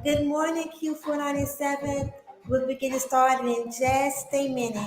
Good morning, Q497. We'll be getting started in just a minute.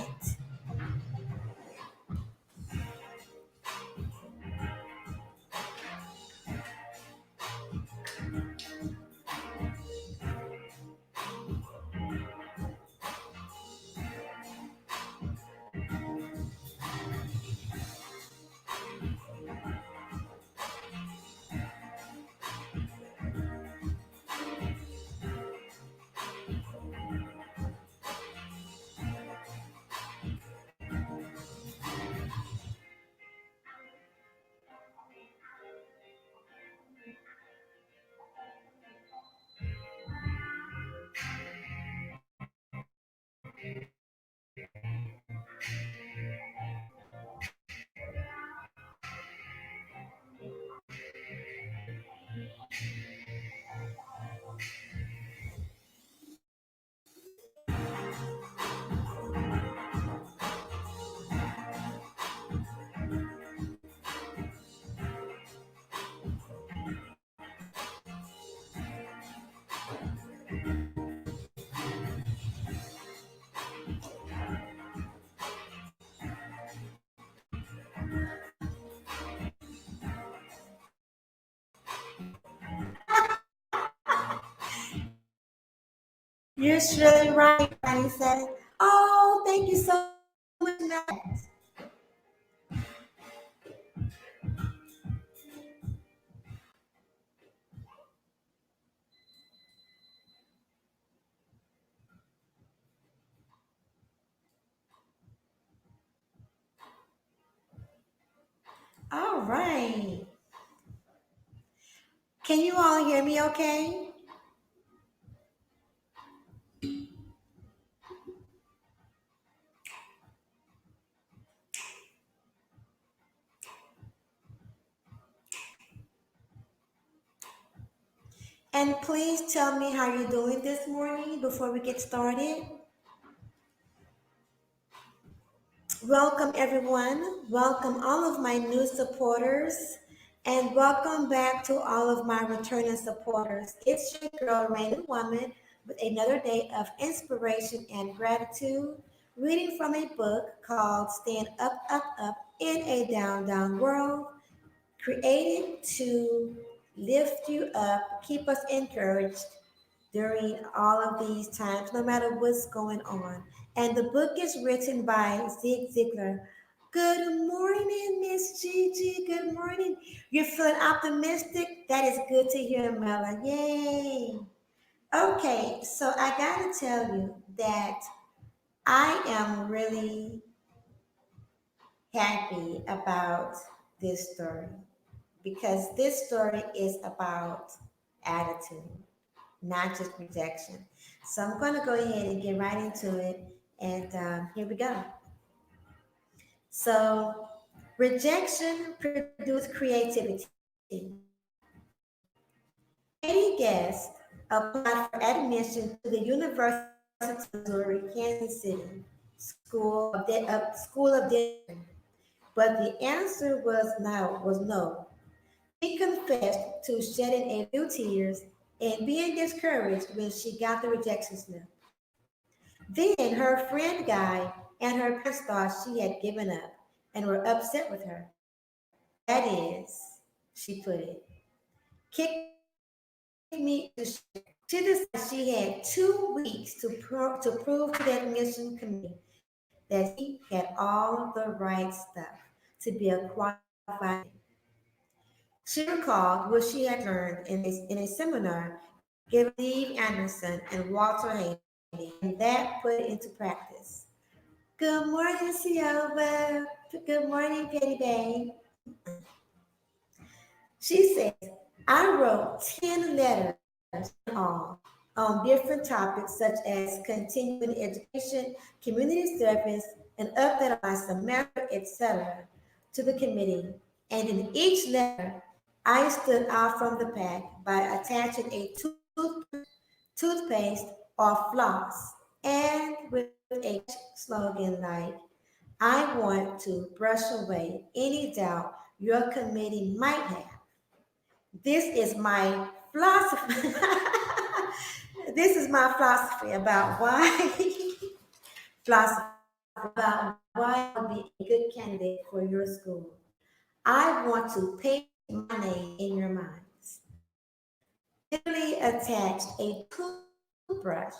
You're surely right, Ronnie said. Oh, thank you so much, Matt. All right. Can you all hear me okay? And please tell me how you're doing this morning before we get started. Welcome, everyone. Welcome, all of my new supporters. And welcome back to all of my returning supporters. It's your girl, Raymond Woman, with another day of inspiration and gratitude, reading from a book called Stand Up, Up, Up in a Down, Down World, created to lift you up, keep us encouraged during all of these times, no matter what's going on. And the book is written by Ziglar. Good morning, Miss Gigi. Good morning. You're feeling optimistic? That is good to hear, Mela. Yay. Okay, so I gotta tell you that I am really happy about this story because this story is about attitude, not just rejection. So I'm going to go ahead and get right into it. And here we go. So, rejection produced creativity. Katie Guest applied for admission to the University of Missouri, Kansas City School of Dentistry, but the answer was no. She confessed to shedding a few tears and being discouraged when she got the rejection slip. Then her friend Guy and her parents thought she had given up and were upset with her. That is, she put it, kicked me to shit. She decided she had 2 weeks to prove to the admission committee that she had all the right stuff to be a qualified. She recalled what she had learned in a seminar given Steve Anderson and Walter Haney, and that put it into practice. Good morning, Ciova. Good morning, Petty Bay. She says, I wrote 10 letters in all on different topics such as continuing education, community service, and update on my semester, etc., to the committee. And in each letter, I stood out from the pack by attaching a toothpaste or floss and with a slogan like, I want to brush away any doubt your committee might have. This is my philosophy. This is my philosophy about why philosophy about why I would be a good candidate for your school. I want to paste my name in your minds. Literally attach a toothbrush,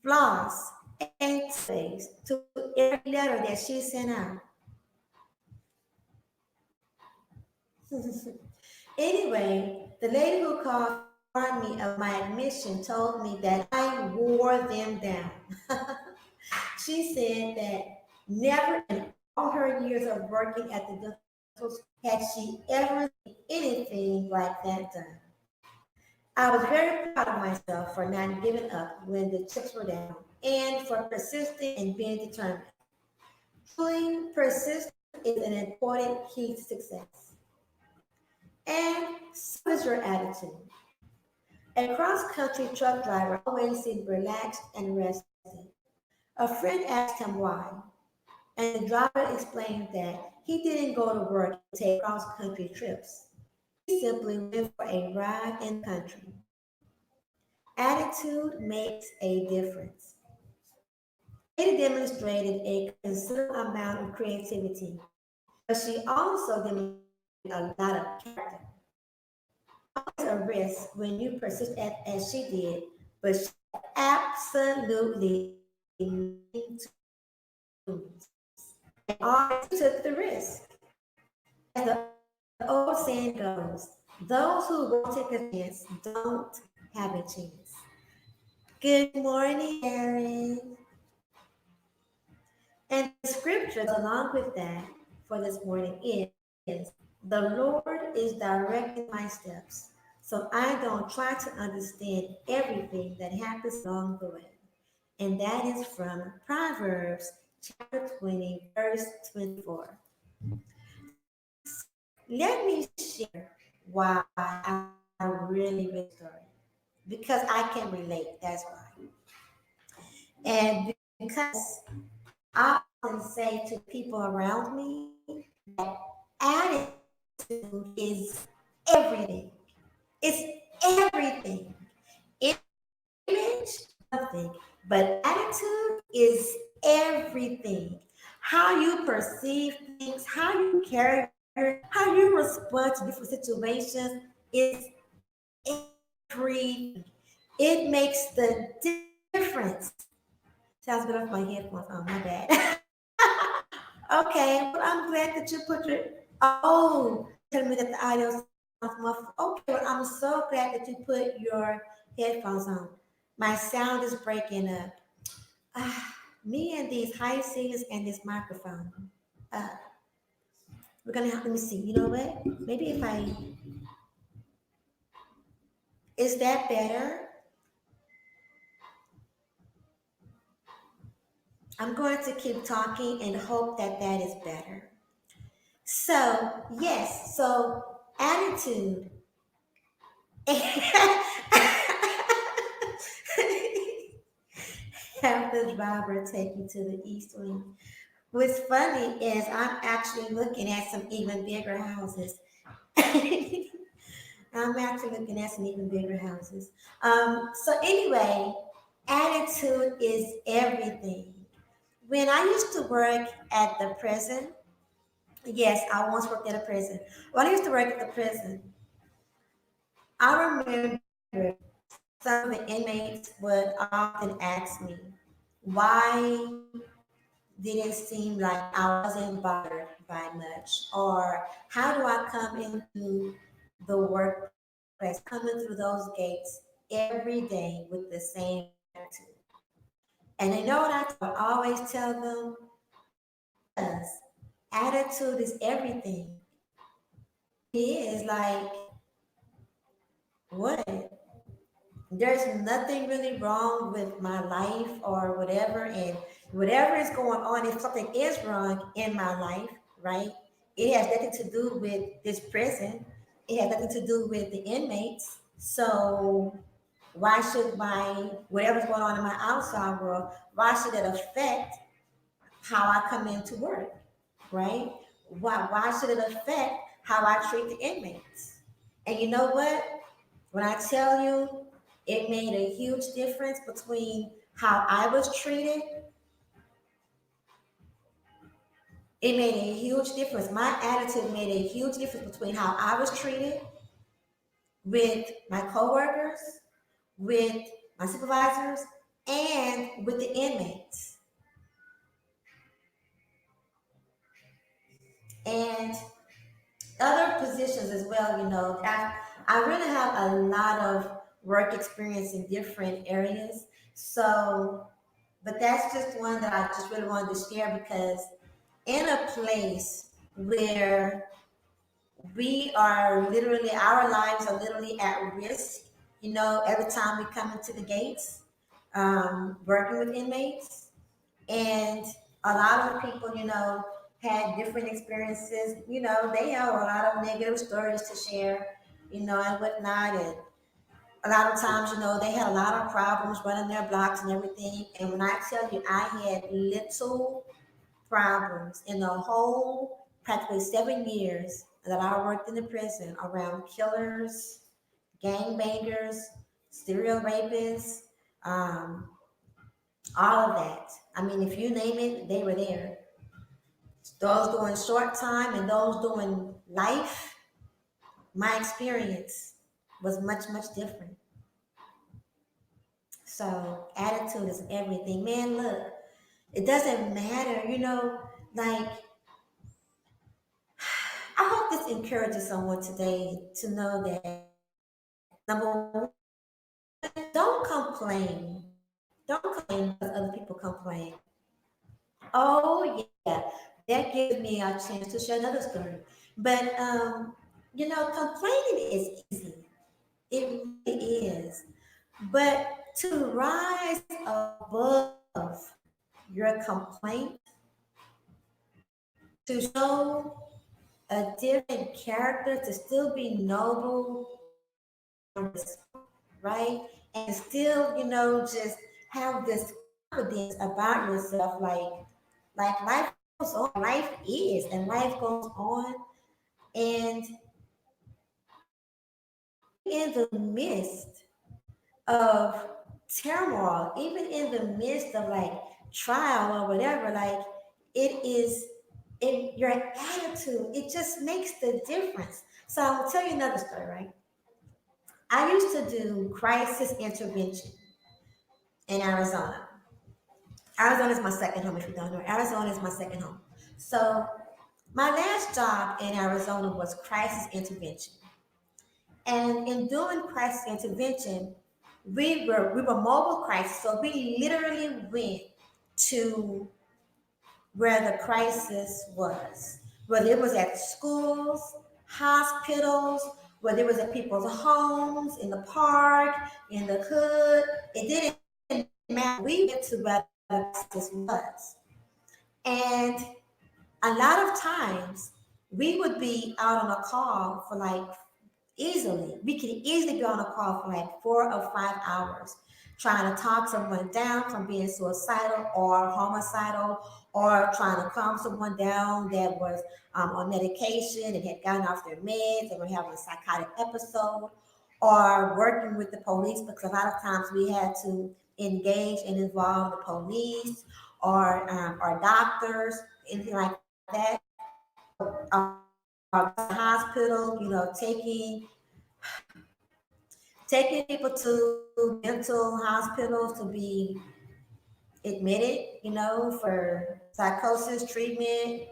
floss, and toothpaste to every letter that she sent out. Anyway, the lady who called to warn me of my admission told me that I wore them down. She said that never in all her years of working at the dental school had she ever seen anything like that done. I was very proud of myself for not giving up when the chips were down and for persisting and being determined. Truly, persistence is an important key to success. And so is your attitude. A cross-country truck driver always seemed relaxed and rested. A friend asked him why, and the driver explained that he didn't go to work and take cross-country trips. He simply went for a ride in the country. Attitude makes a difference. The lady demonstrated a considerable amount of creativity, but she also demonstrated a lot of character. Always a risk when you persist as she did, but she absolutely nothing to lose. And always took the risk. As the old saying goes, those who won't take a chance don't have a chance. Good morning, Aaron. And the scripture along with that for this morning is the Lord is directing my steps. So I don't try to understand everything that happens along the way. And that is from Proverbs chapter 20, verse 24. Let me share why I really story. Because I can relate, that's why. And because I often say to people around me that attitude is everything. It's everything. Image, nothing. But attitude is everything. How you perceive things, how you carry, how you respond to different situations is everything. It makes the difference. Sounds good off my headphones. Oh, my bad. Okay, well, I'm glad that you put your. Oh, tell me that the audio sounds muffled. Okay, well, I'm so glad that you put your headphones on. My sound is breaking up. Me and these high C's and this microphone. Uh, we're gonna have. Let me see. You know what? Maybe if I is that better? I'm going to keep talking and hope that that is better. So yes, so attitude. Have the driver take you to the east wing. What's funny is I'm actually looking at some even bigger houses. I'm actually looking at some even bigger houses. So anyway, attitude is everything. When I used to work at the prison, yes, I once worked at a prison. When I used to work at the prison, I remember some of the inmates would often ask me, why didn't seem like I wasn't bothered by much, or how do I come into the workplace, coming through those gates every day with the same attitude. And they know what I always tell them because attitude is everything. It is like what? There's nothing really wrong with my life or whatever, and whatever is going on, if something is wrong in my life, right, it has nothing to do with this prison, it has nothing to do with the inmates. So why should my whatever's going on in my outside world, why should it affect how I come into work, right? Why should it affect how I treat the inmates? And you know what, when I tell you It made a huge difference between how I was treated. It made a huge difference. My attitude made a huge difference between how I was treated with my coworkers, with my supervisors, and with the inmates. And other positions as well, I really have a lot of work experience in different areas. So, but that's just one that I just really wanted to share because in a place where we are literally, our lives are literally at risk, every time we come into the gates, working with inmates. And a lot of people, had different experiences. They have a lot of negative stories to share, and whatnot. And a lot of times, they had a lot of problems running their blocks and everything. And when I tell you, I had little problems in the whole practically 7 years that I worked in the prison around killers, gangbangers, serial rapists, um, all of that. I mean, if you name it, they were there. Those doing short time and those doing life, my experience was much, much different. So attitude is everything. Man, look, it doesn't matter, like I hope this encourages someone today to know that number one, don't complain. Don't complain because other people complain. Oh yeah, that gives me a chance to share another story. But complaining is easy. It really is. But to rise above your complaint, to show a different character, to still be noble, right? And still, just have this confidence about yourself, like life goes on, life is, and life goes on. And in the midst of turmoil, even in the midst of like trial or whatever, like it is in your attitude, it just makes the difference. So I will tell you another story, right? I used to do crisis intervention in Arizona. Arizona is my second home, if you don't know. Arizona is my second home. So my last job in Arizona was crisis intervention. And in doing crisis intervention, we were mobile crisis. So we literally went to where the crisis was, whether it was at schools, hospitals, whether it was at people's homes, in the park, in the hood. It didn't matter. We went to where the crisis was. And a lot of times we would be out on a call for like easily, we could easily be on a call for like 4 or 5 hours trying to talk someone down from being suicidal or homicidal, or trying to calm someone down that was on medication and had gotten off their meds and were having a psychotic episode, or working with the police because a lot of times we had to engage and involve the police or doctors, anything like that. Hospital, taking people to mental hospitals to be admitted, for psychosis treatment.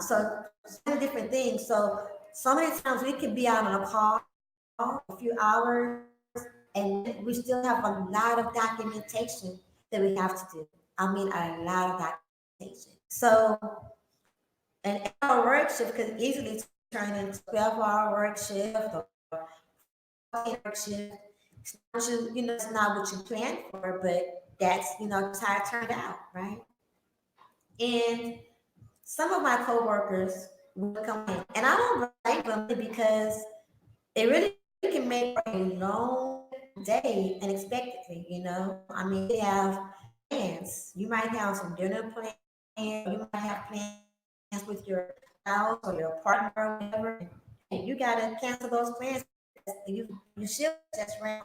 So many different things. So many times we could be out on a call a few hours and we still have a lot of documentation that we have to do. I mean, a lot of documentation. So an hour work shift could easily turn into 12-hour work shift or work shift. It's not what you planned for, but that's, just how it turned out, right? And some of my coworkers would come in, and I don't blame them because it really can make a long day unexpectedly, I mean, they have plans. You might have some dinner plans, you might have plans with your spouse or your partner or whatever, and you got to cancel those plans you should just wrong.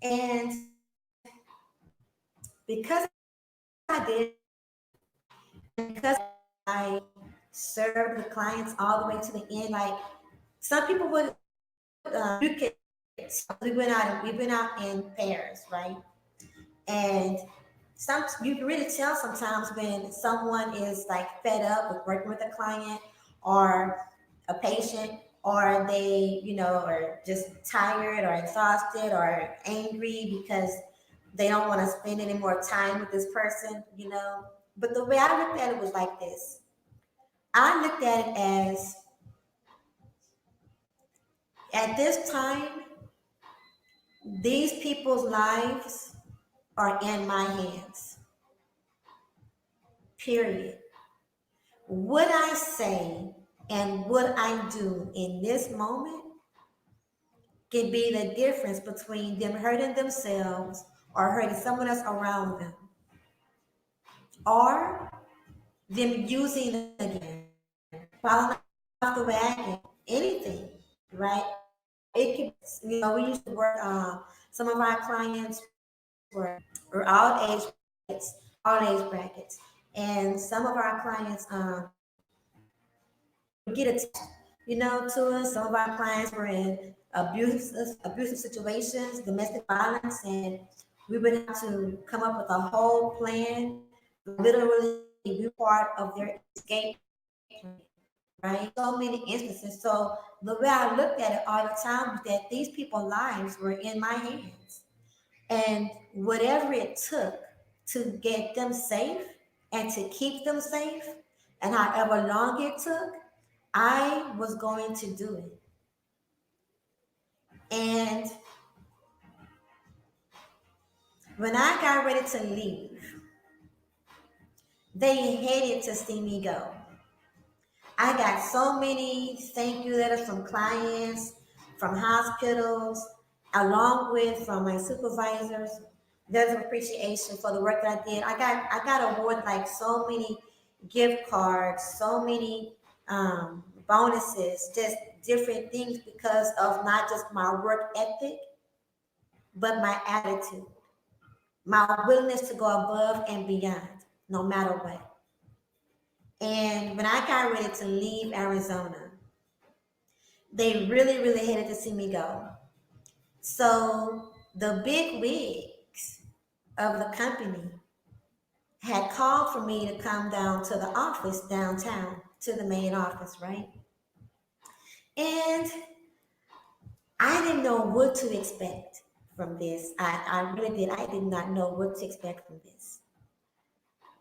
And because I did, and because I served the clients all the way to the end, like some people would, you could, we went out in pairs, right? And you can really tell sometimes when someone is like fed up with working with a client or a patient, or they, are just tired or exhausted or angry because they don't want to spend any more time with this person. But the way I looked at it was like this. I looked at it as, at this time, these people's lives are in my hands. Period. What I say and what I do in this moment can be the difference between them hurting themselves or hurting someone else around them, or them using it again, falling off the wagon, anything, right? It could, we used to work, some of our clients were all age brackets. And some of our clients, get attached, to us. Some of our clients were in abusive situations, domestic violence, and we would have to come up with a whole plan, literally be part of their escape plan, right? So many instances. So the way I looked at it all the time was that these people's lives were in my hands. And whatever it took to get them safe and to keep them safe, and however long it took, I was going to do it. And when I got ready to leave, they hated to see me go. I got so many thank you letters from clients, from hospitals, along with from my supervisors. There's appreciation for the work that I did. I got awarded like so many gift cards, so many bonuses, just different things because of not just my work ethic, but my attitude, my willingness to go above and beyond, no matter what. And when I got ready to leave Arizona, they really, really hated to see me go. So the big wigs of the company had called for me to come down to the office downtown, to the main office, right? And I didn't know what to expect from this. I really did. I did not know what to expect from this.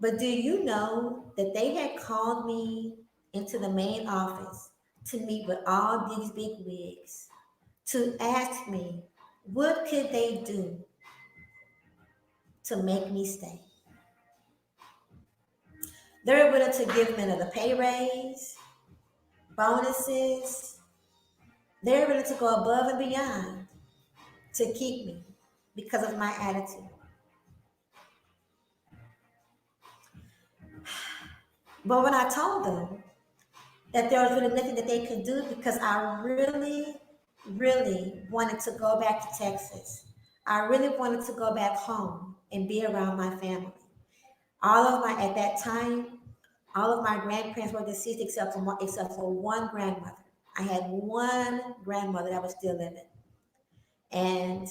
But do you know that they had called me into the main office to meet with all these big wigs to ask me what could they do to make me stay? They're willing to give me another pay raise, bonuses. They're willing to go above and beyond to keep me because of my attitude. But when I told them that there was really nothing that they could do because I really, really wanted to go back to Texas. I really wanted to go back home and be around my family. At that time, all of my grandparents were deceased except for one grandmother. I had one grandmother that was still living. And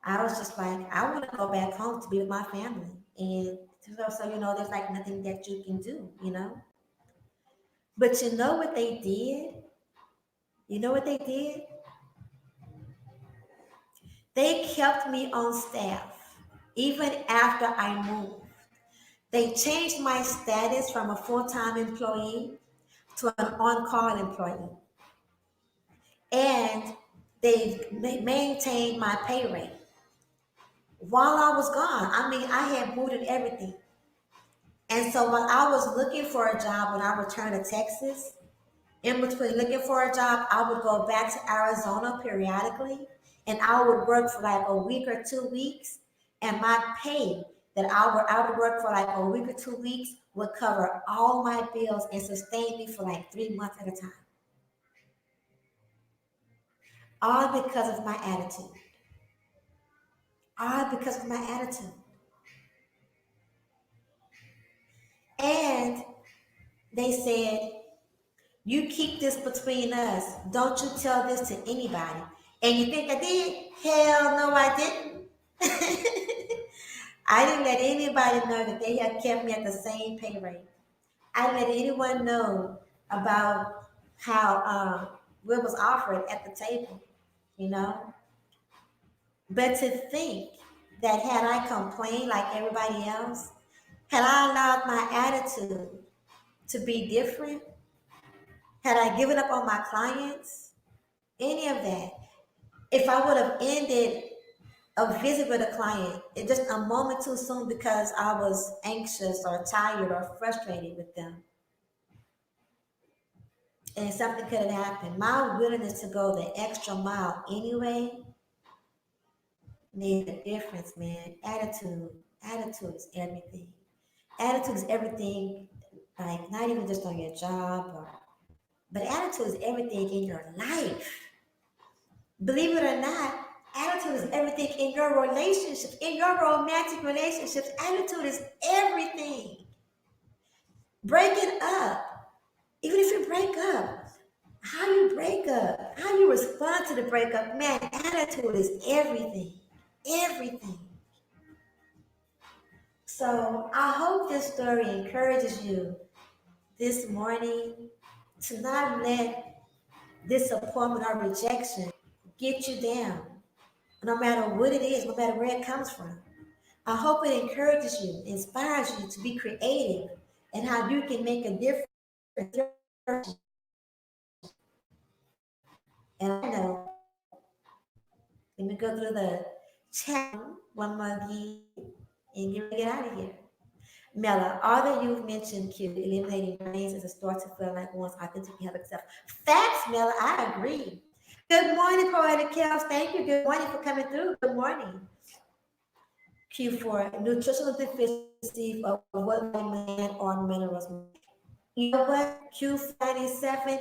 I was just like, I want to go back home to be with my family. And so, there's like nothing that you can do. But you know what they did? You know what they did? They kept me on staff even after I moved. They changed my status from a full-time employee to an on-call employee. And they maintained my pay rate while I was gone. I mean, I had moved and everything. And so while I was looking for a job when I returned to Texas, in between looking for a job, I would go back to Arizona periodically and I would work for like a week or 2 weeks. And my pay that I would work for like a week or 2 weeks would cover all my bills and sustain me for like 3 months at a time. all because of my attitude. All because of my attitude. And they said, you keep this between us. Don't you tell this to anybody. And you think I did? Hell no, I didn't. I didn't let anybody know that they had kept me at the same pay rate. I didn't let anyone know about how what was offered at the table, you know. But to think that had I complained like everybody else, had I allowed my attitude to be different, had I given up on my clients, any of that, if I would have ended a visit with a client just a moment too soon because I was anxious or tired or frustrated with them, and something could have happened, my willingness to go the extra mile anyway made a difference, man. Attitude is everything. Attitude is everything, like not even just on your job, but attitude is everything in your life. Believe it or not, attitude is everything in your relationships, in your romantic relationships. Attitude is everything. Break it up. Even if you break up, how you break up, how you respond to the breakup, man, attitude is everything. Everything. So I hope this story encourages you this morning to not let disappointment or rejection get you down, no matter what it is, no matter where it comes from. I hope it encourages you, inspires you to be creative and how you can make a difference. And I know, let me go through the chat one more again and get out of here. Mela, all that you've mentioned, Q, eliminating brains is a start to feel like one's authentic health self. Facts, Mela, I agree. Good morning, Poetic Chaos. Thank you. Good morning for coming through. Good morning. Q4, nutritional deficiency of what man or minerals. You know what? Q47,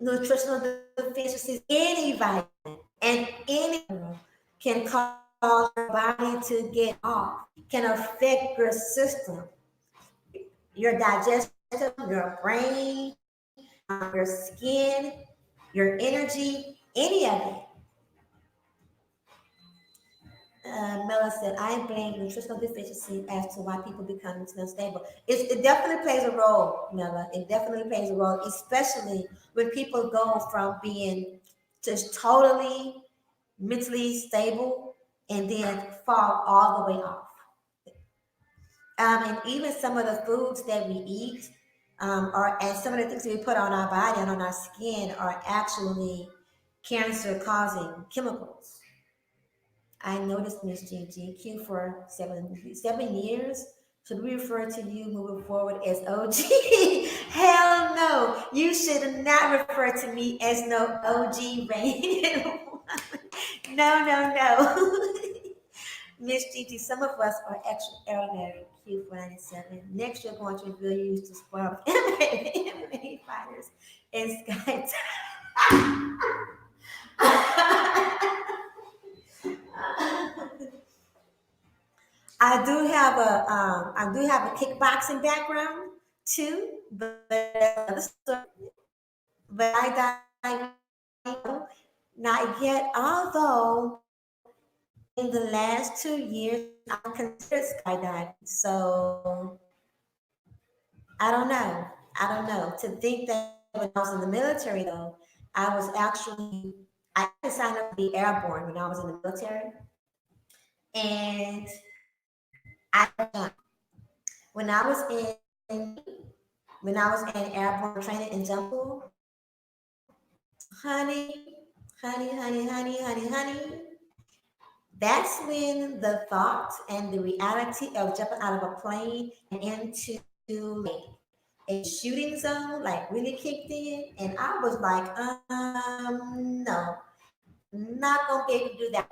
nutritional deficiencies, any vitamin and any mineral can cause your body to get off, can affect your system, your digestion, your brain, your skin, your energy, any of it. Mela said, I blame nutritional deficiency as to why people become mentally unstable. It definitely plays a role, Mela. It definitely plays a role, especially when people go from being just totally mentally stable and then fall all the way off. And even some of the foods that we eat, and some of the things that we put on our body and on our skin are actually cancer-causing chemicals. I noticed Miss GQ for 7 years. Should we refer to you moving forward as OG? Hell no. You should not refer to me as no OG Rain. No. Miss Gigi, some of us are extraordinary. Q497. Next, you're going to reveal you used to spoil MMA fighters and Sky. I do have a kickboxing background too, but I not yet. Although in the last 2 years, I considered skydiving. So I don't know. To think that when I was in the military, though, I signed up to be airborne when I was in the military, and I when I was in when I was in airborne training in jump school, honey, honey. That's when the thought and the reality of jumping out of a plane and into a shooting zone like really kicked in, and I was like, no, not gonna be able to do that.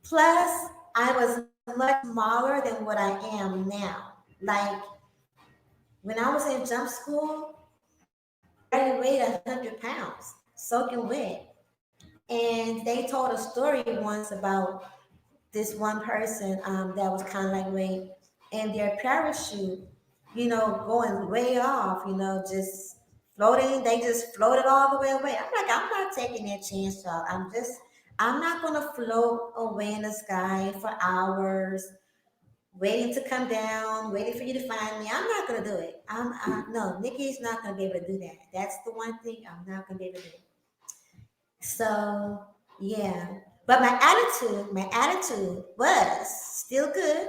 Plus, I was much smaller than what I am now. Like when I was in jump school, I weighed 100 pounds. soaking wet. And they told a story once about this one person that was kind of like way, and their parachute, going way off, just floating. They just floated all the way away. I'm like, I'm not taking that chance, y'all. I'm not gonna float away in the sky for hours, waiting to come down, waiting for you to find me. I'm not gonna do it. No, Nikki's not gonna be able to do that. That's the one thing I'm not gonna be able to do. So yeah, but my attitude was still good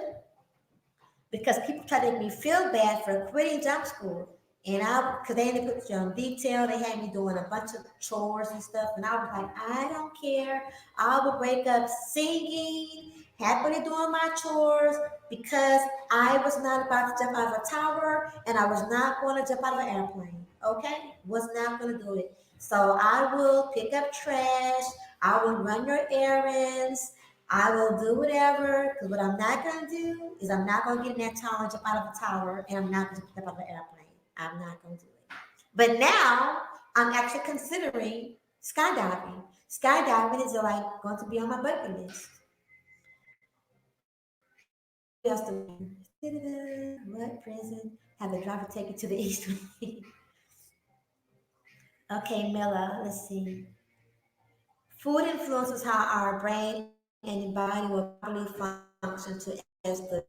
because people tried to make me feel bad for quitting jump school. And because they had to put you on detail, they had me doing a bunch of chores and stuff. And I was like, I don't care. I would wake up singing, happily doing my chores because I was not about to jump out of a tower and I was not going to jump out of an airplane. Okay? Was not going to do it. So I will pick up trash. I will run your errands. I will do whatever, because what I'm not going to do is I'm not going to get in that tower and jump out of a tower, and I'm not going to jump out of an airplane. I'm not going to do it. But now I'm actually considering skydiving. Skydiving is like going to be on my bucket list. What else do we- What prison have the driver take you to the east? Okay, Mela, let's see. Food influences how our brain and body will probably function to access the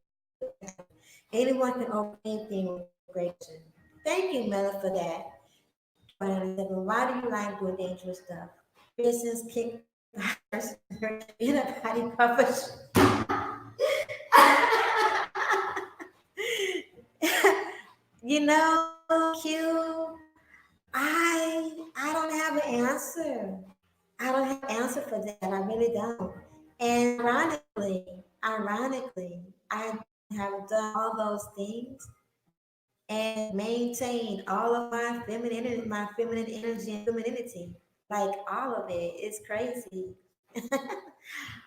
anyone can open anything with great passion. Thank you, Mela, for that. Why do you like doing dangerous stuff? Business kick in a body cover. You know, Q, I don't have an answer. I don't have an answer for that. I really don't. And ironically, I have done all those things and maintain all of my feminine energy and femininity. Like all of it. It's crazy.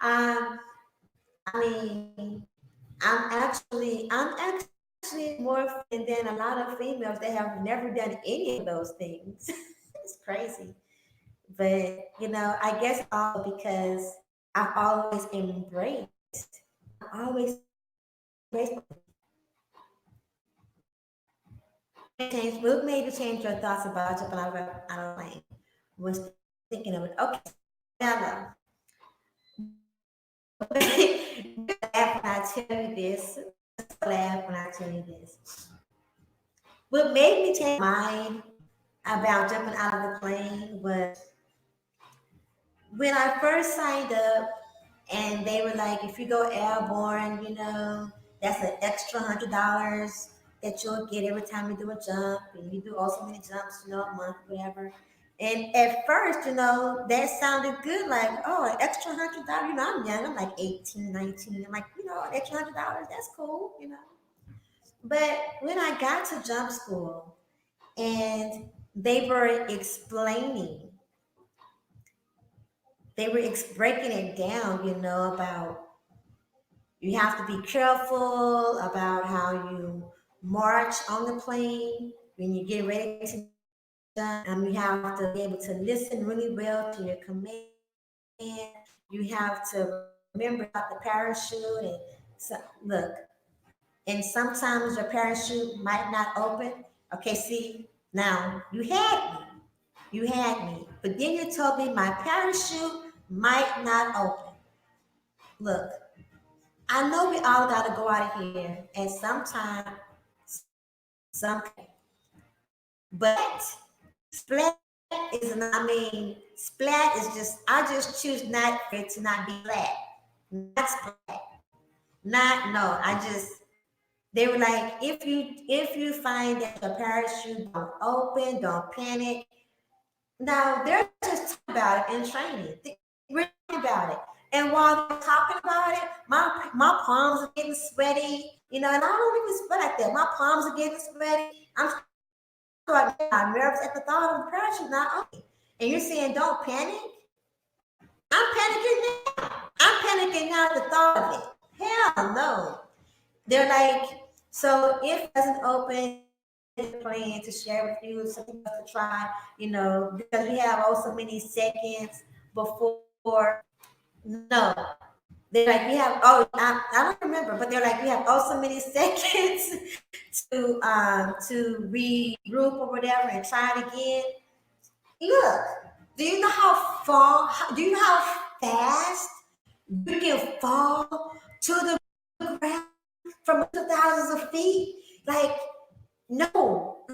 um, I mean, I'm actually more feminine than a lot of females that have never done any of those things. It's crazy. But I guess all because I've always embraced. I've always embraced. What made you change your thoughts about jumping out of a plane? Was thinking of it. Okay, Bella, laugh when I tell you this. Laugh when I tell you this. What made me change my mind about jumping out of the plane was when I first signed up, and they were like, if you go airborne, that's an extra $100 that you'll get every time you do a jump, and you do also many jumps, a month, whatever. And at first, that sounded good, like, oh, an extra $100. I'm young, I'm like 18, 19. I'm like, an extra $100, that's cool. But when I got to jump school and they were explaining, breaking it down, about you have to be careful about how you march on the plane when you get ready to jump. You have to be able to listen really well to your command. You have to remember about the parachute. And look, and sometimes your parachute might not open. Okay, see, now you had me. You had me. But then you told me my parachute might not open. Look, I know we all got to go out of here at some time, some, but splat is not, splat is just, I just choose not for it to not be flat. Not splat. Not, no, they were like, if you find that your parachute don't open, don't panic. Now, they're just talking about it in training. They're about it. And while they're talking about it, my palms are getting sweaty, and I don't even sweat like that. My palms are getting sweaty. I'm nervous at the thought of the parachute not opening. And you're saying don't panic? I'm panicking now. I'm panicking now at the thought of it. Hell no. They're like, so if it doesn't open, a plan to share with you, something else to try, because we have also many seconds before. No, they're like, we have, oh, I don't remember, but they're like, we have also many seconds to regroup or whatever and try it again. Look, do you know do you know how fast you can fall to the ground from thousands of feet? Like, no,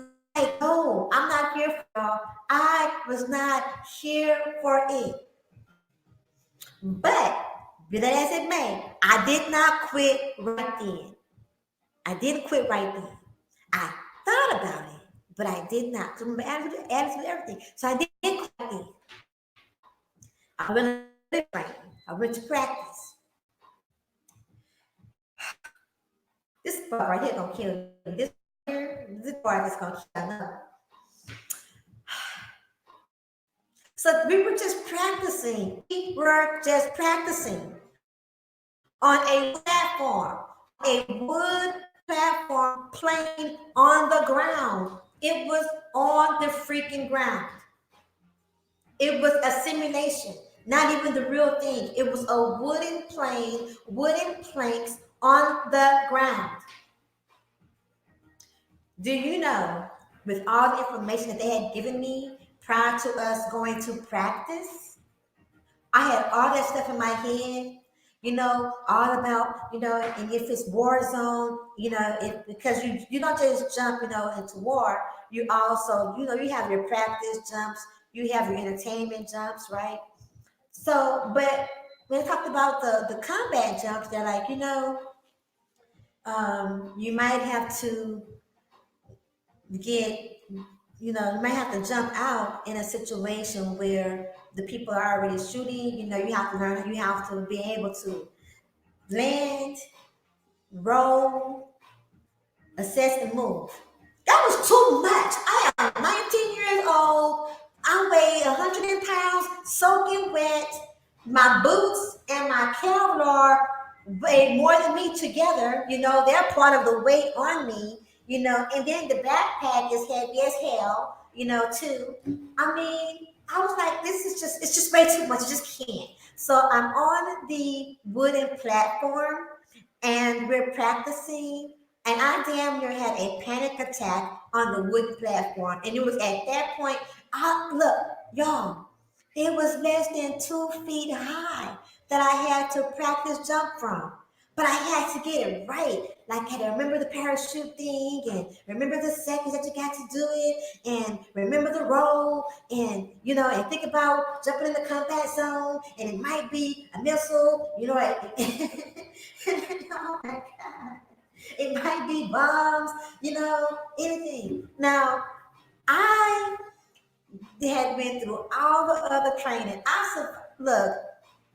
no, I'm not here for y'all. I was not here for it. But, be that as it may, I did not quit right then. I didn't quit right then. I thought about it, but I did not. So remember, attitude, everything. So I didn't quit right then. I went to training. I went to practice. This part right here gonna kill you. This part is gonna kill you. So we were just practicing. We were just practicing on a platform, a wood platform playing on the ground. It was on the freaking ground. It was a simulation, not even the real thing. It was a wooden plane, wooden planks on the ground. Do you know, with all the information that they had given me prior to us going to practice, I had all that stuff in my head, all about, and if it's war zone, because you don't just jump, into war, you also, you have your practice jumps, you have your entertainment jumps, right? So, but when I talked about the combat jumps, they're like, you might have to get, you might have to jump out in a situation where the people are already shooting. You have to learn, you have to be able to land, roll, assess, and move. That was too much. I am 19 years old. I weigh 100 pounds, soaking wet. My boots and my Kevlar weigh more than me together. They're part of the weight on me. And then the backpack is heavy as hell. Too. I mean, I was like, it's just way too much. I just can't. So I'm on the wooden platform, and we're practicing, and I damn near had a panic attack on the wooden platform. And it was at that point, look, y'all, it was less than 2 feet high that I had to practice jump from. But I had to get it right. Like, I had to remember the parachute thing, and remember the seconds that you got to do it, and remember the roll, and, and think about jumping in the combat zone, and it might be a missile, oh my God. It might be bombs, anything. Now, I had been through all the other training. I said, look,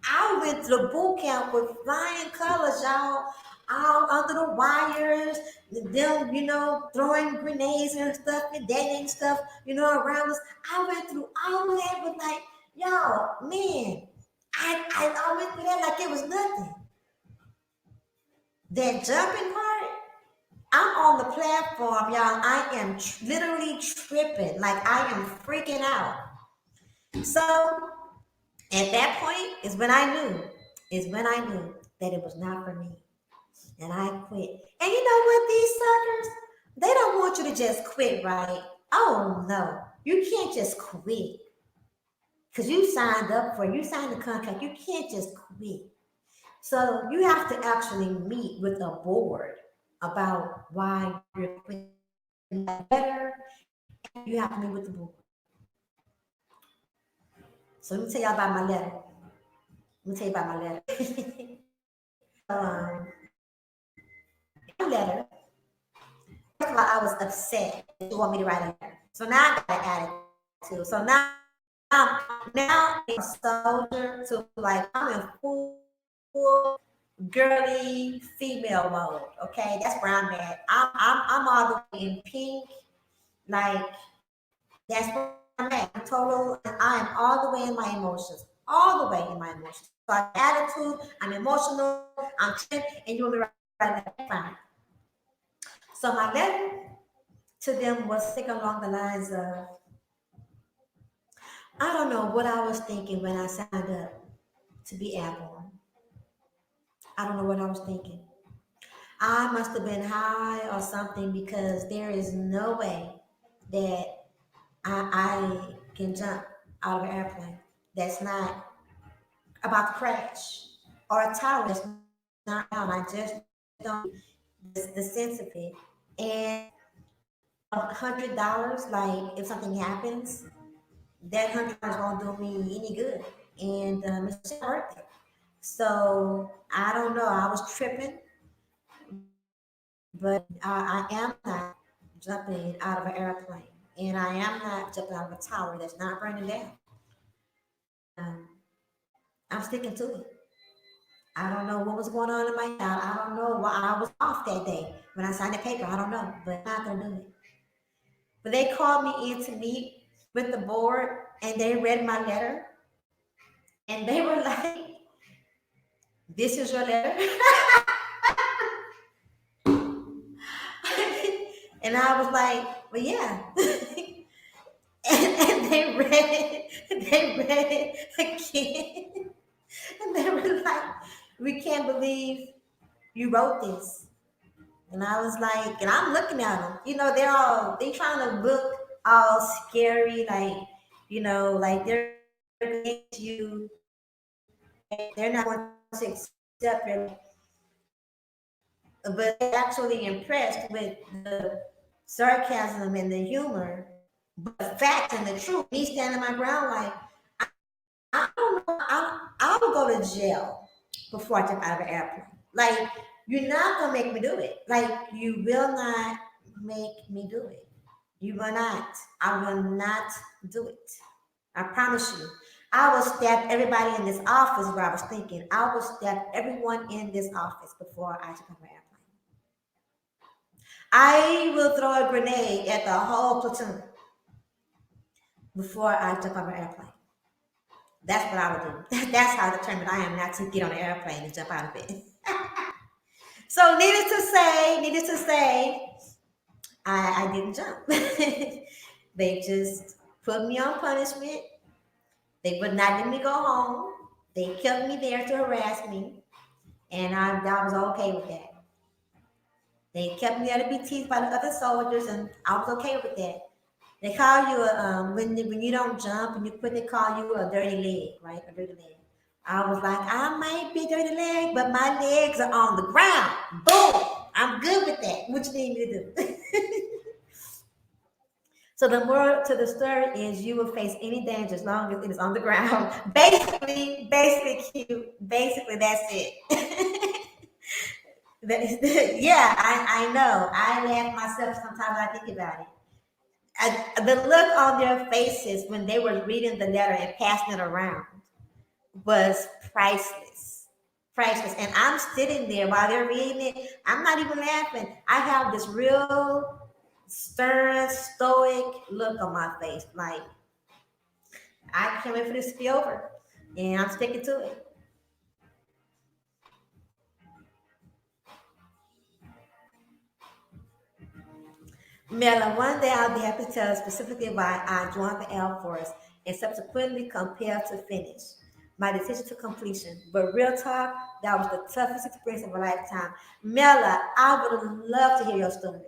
I went to the boot camp with flying colors, y'all, all under the wires, them, throwing grenades and stuff and detonating stuff, around us. I went through all of that, but like, y'all, man, I went through that like it was nothing. That jumping part, I'm on the platform, y'all. I am literally tripping. Like, I am freaking out. So at that point is when I knew that it was not for me. And I quit. And you know what, these suckers, they don't want you to just quit, right? Oh no. You can't just quit. Because you signed the contract. You can't just quit. So you have to actually meet with a board about why you're quitting better. You have to meet with the board. So let me tell y'all about my letter. Let me tell you about my letter. My letter. First of all, I was upset. You want me to write a letter. So now I got an attitude. So now I'm a soldier to, like, I'm in full girly female mode. Okay, that's where I'm at. I'm all the way in pink. Like, that's where I'm at. I am all the way in my emotions. All the way in my emotions. So I have attitude, I'm emotional, I'm and you want me to write that? Fine. So my letter to them was something along the lines of, I don't know what I was thinking when I signed up to be airborne. I don't know what I was thinking. I must have been high or something because there is no way that I can jump out of an airplane that's not about to crash or a tower that's not down. I just don't the sense of it. And $100, like if something happens, that $100 won't do me any good, and it's just not worth it. So I don't know. I was tripping, but I am not jumping out of an airplane, and I am not jumping out of a tower that's not burning down. Um, I'm sticking to it. I don't know what was going on in my head. I don't know why I was off that day when I signed the paper. I don't know, but I'm not gonna do it. But they called me in to meet with the board, and they read my letter, and they were like, "This is your letter," and I was like, "Well, yeah." And they read it. They read it again, and they were like, "We can't believe you wrote this." And I was like, and I'm looking at them. They trying to look all scary, like, like they're against you. They're not going to accept your, but they're actually impressed with the sarcasm and the humor, but the facts and the truth. Me standing my ground, like, I don't know, I will go to jail before I jump out of an airplane. Like, you're not gonna make me do it. Like, you will not make me do it. You will not. I will not do it. I promise you. I will stab everybody in this office where I was thinking. I will stab everyone in this office before I jump out of an airplane. I will throw a grenade at the whole platoon before I jump out of an airplane. That's what I would do. That's how determined I am not to get on an airplane and jump out of it. So needless to say, I didn't jump. They just put me on punishment. They would not let me go home. They kept me there to harass me, and I was okay with that. They kept me there to be teased by the other soldiers, and I was okay with that. They call you when you don't jump and you quit. They call you a dirty leg, right? A dirty leg. I was like, I might be a dirty leg, but my legs are on the ground. Boom! I'm good with that. What you need me to do? So the moral to the story is you will face any danger as long as it is on the ground. Basically, that's it. Yeah, I know. I laugh myself sometimes I think about it. The look on their faces when they were reading the letter and passing it around was priceless. Priceless. And I'm sitting there while they're reading it. I'm not even laughing. I have this real stern, stoic look on my face. Like, I can't wait for this to be over. And I'm sticking to it. Mela, one day I'll be happy to tell specifically why I joined the Air Force and subsequently compelled to finish my decision to completion. But real talk, that was the toughest experience of a lifetime. Mela, I would love to hear your story.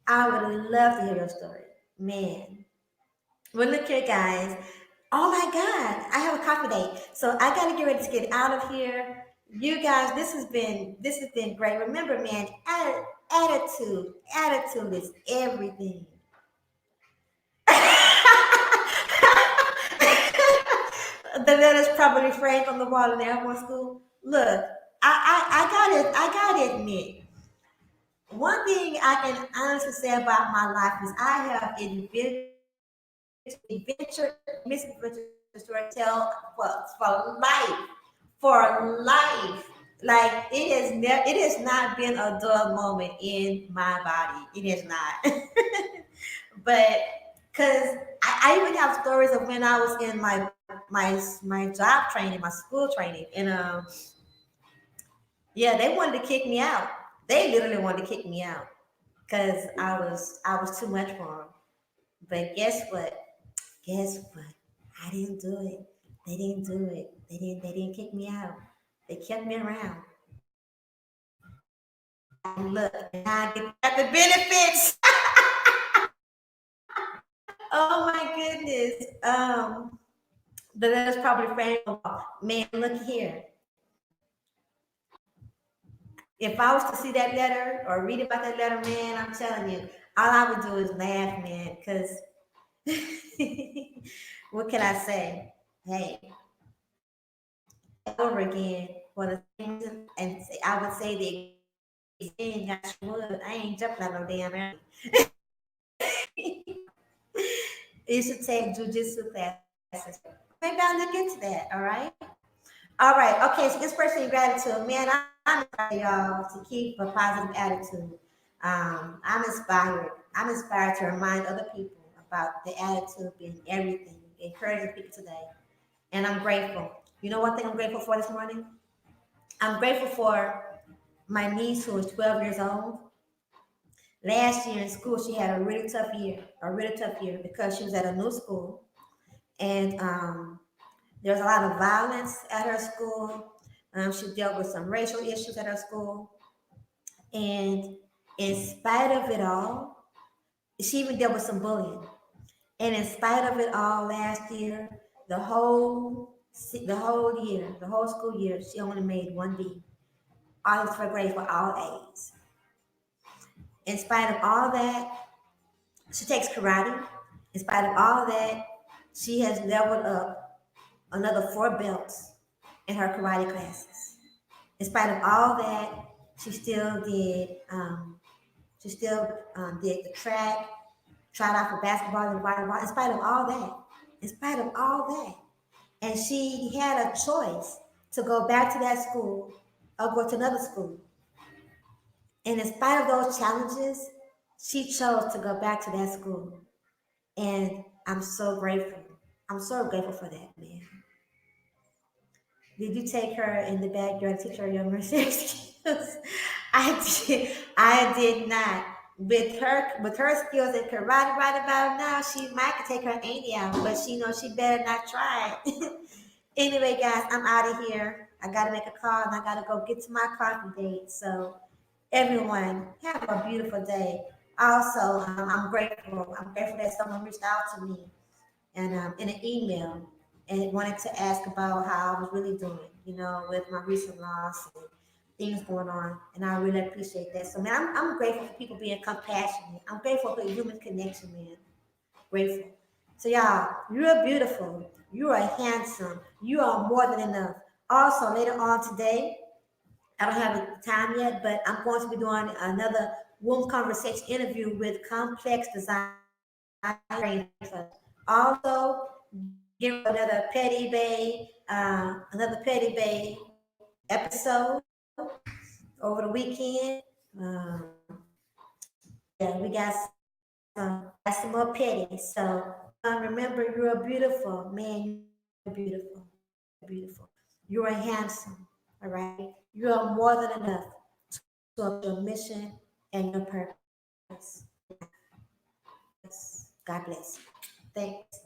I would love to hear your story. Man. Well, look here, guys. Oh my God, I have a coffee date, so I gotta get ready to get out of here. You guys, this has been great. Remember, man, attitude is everything. The letter's probably framed on the wall in the Airborne School. Look, I gotta admit, one thing I can honestly say about my life is I have adventure, misadventure story to tell for life, for life. Like it has not been a dull moment in my body. It has not. But because I even have stories of when I was in my job training, my school training, and yeah, they wanted to kick me out. They literally wanted to kick me out. because I was too much for them. But guess what? Guess what? I didn't do it. They didn't do it. They didn't kick me out. They kept me around. And look, and I get the benefits. Oh my goodness. But that's probably friend. Man, look here. If I was to see that letter or read about that letter, man, I'm telling you, all I would do is laugh, man. Because what can I say? Hey, over again for the same reason, and I would say the again, I sure would. I ain't jumping out no damn airplane. You should take jujitsu classes. Maybe I'll look into that. All right. All right. Okay. So inspiration and gratitude, man. I'm inspired, y'all, to keep a positive attitude. I'm inspired. I'm inspired to remind other people about the attitude being everything, encouraging people today. And I'm grateful. You know one thing I'm grateful for this morning? I'm grateful for my niece who is 12 years old. Last year in school, she had a really tough year because she was at a new school, and there was a lot of violence at her school. She dealt with some racial issues at her school, and in spite of it all, she even dealt with some bullying. And in spite of it all, last year, the whole school year, she only made one B. All of her grades were all A's. In spite of all that, she takes karate. In spite of all that, she has leveled up another 4 belts in her karate classes. In spite of all that, she still did. Did the track, tried out for basketball and volleyball. In spite of all that, in spite of all that, and she had a choice to go back to that school or go to another school. And in spite of those challenges, she chose to go back to that school. And I'm so grateful. I'm so grateful for that, man. Did you take her in the backyard and teach her your Mercedes skills? I did not. With her skills in karate right about now, she might could take her auntie out, but she knows she better not try it. Anyway, guys, I'm out of here. I gotta make a call and I gotta go get to my coffee date. So everyone, have a beautiful day. Also, I'm grateful. I'm grateful that someone reached out to me and in an email and wanted to ask about how I was really doing, with my recent loss and things going on. And I really appreciate that. So, man, I'm grateful for people being compassionate. I'm grateful for human connection, man. Grateful. So, y'all, you're beautiful. You are handsome. You are more than enough. Also, later on today, I don't have the time yet, but I'm going to be doing another womb conversation interview with complex design. Also, give another Petty Bay episode over the weekend. Yeah, we got some more petty. So remember, you're beautiful, man. You're beautiful. You're beautiful. You are handsome. All right. You are more than enough to your mission and your purpose. Yes. God bless. Thanks.